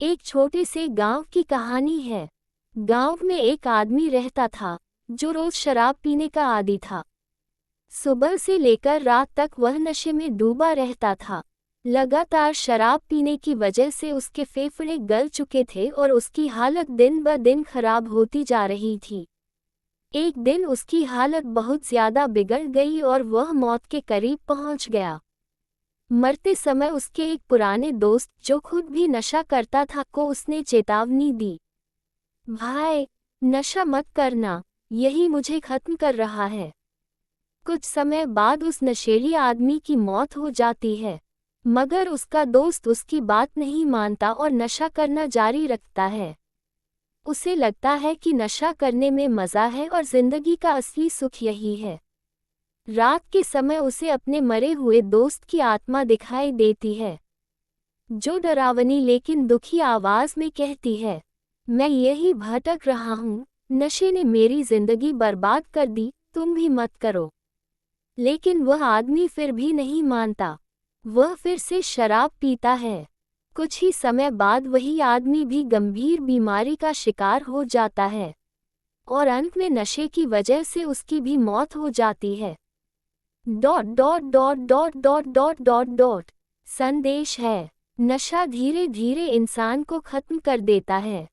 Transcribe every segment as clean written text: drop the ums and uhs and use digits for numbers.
एक छोटे से गांव की कहानी है। गांव में एक आदमी रहता था जो रोज शराब पीने का आदी था। सुबह से लेकर रात तक वह नशे में डूबा रहता था। लगातार शराब पीने की वजह से उसके फेफड़े गल चुके थे और उसकी हालत दिन ब दिन खराब होती जा रही थी। एक दिन उसकी हालत बहुत ज्यादा बिगड़ गई और वह मौत के करीब पहुंच गया। मरते समय उसके एक पुराने दोस्त जो खुद भी नशा करता था को उसने चेतावनी दी, भाई, नशा मत करना, यही मुझे खत्म कर रहा है। कुछ समय बाद उस नशेली आदमी की मौत हो जाती है, मगर उसका दोस्त उसकी बात नहीं मानता और नशा करना जारी रखता है। उसे लगता है कि नशा करने में मज़ा है और जिंदगी का असली सुख यही है। रात के समय उसे अपने मरे हुए दोस्त की आत्मा दिखाई देती है, जो डरावनी लेकिन दुखी आवाज में कहती है, मैं यही भटक रहा हूँ, नशे ने मेरी जिंदगी बर्बाद कर दी, तुम भी मत करो। लेकिन वह आदमी फिर भी नहीं मानता। वह फिर से शराब पीता है। कुछ ही समय बाद वही आदमी भी गंभीर बीमारी का शिकार हो जाता है और अंत में नशे की वजह से उसकी भी मौत हो जाती है। Dot dot dot dot dot dot dot dot संदेश है, नशा धीरे धीरे इंसान को खत्म कर देता है।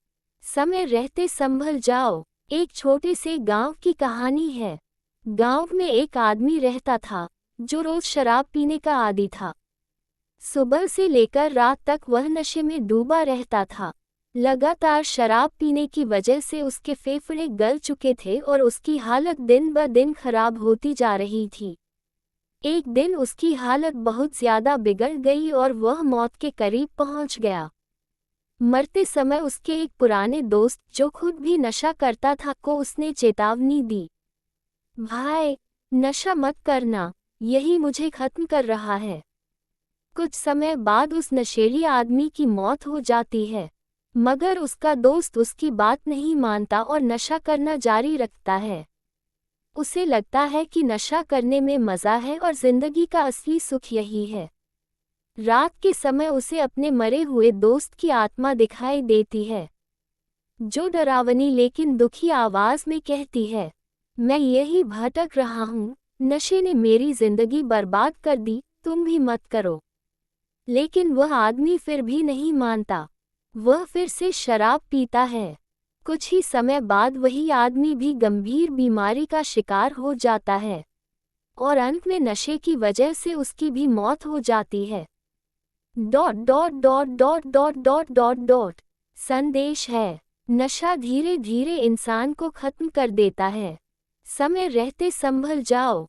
समय रहते संभल जाओ। एक छोटे से गांव की कहानी है। गांव में एक आदमी रहता था जो रोज शराब पीने का आदी था। सुबह से लेकर रात तक वह नशे में डूबा रहता था। लगातार शराब पीने की वजह से उसके फेफड़े गल चुके थे और उसकी हालत दिन ब दिन खराब होती जा रही थी। एक दिन उसकी हालत बहुत ज्यादा बिगड़ गई और वह मौत के करीब पहुंच गया। मरते समय उसके एक पुराने दोस्त जो खुद भी नशा करता था को उसने चेतावनी दी, भाई, नशा मत करना, यही मुझे खत्म कर रहा है। कुछ समय बाद उस नशेली आदमी की मौत हो जाती है, मगर उसका दोस्त उसकी बात नहीं मानता और नशा करना जारी रखता है। उसे लगता है कि नशा करने में मज़ा है और जिंदगी का असली सुख यही है। रात के समय उसे अपने मरे हुए दोस्त की आत्मा दिखाई देती है, जो डरावनी लेकिन दुखी आवाज में कहती है, मैं यही भटक रहा हूँ, नशे ने मेरी जिंदगी बर्बाद कर दी, तुम भी मत करो। लेकिन वह आदमी फिर भी नहीं मानता। वह फिर से शराब पीता है। कुछ ही समय बाद वही आदमी भी गंभीर बीमारी का शिकार हो जाता है और अंत में नशे की वजह से उसकी भी मौत हो जाती है। Dot dot dot dot dot dot dot dot संदेश है, नशा धीरे धीरे इंसान को खत्म कर देता है। समय रहते संभल जाओ।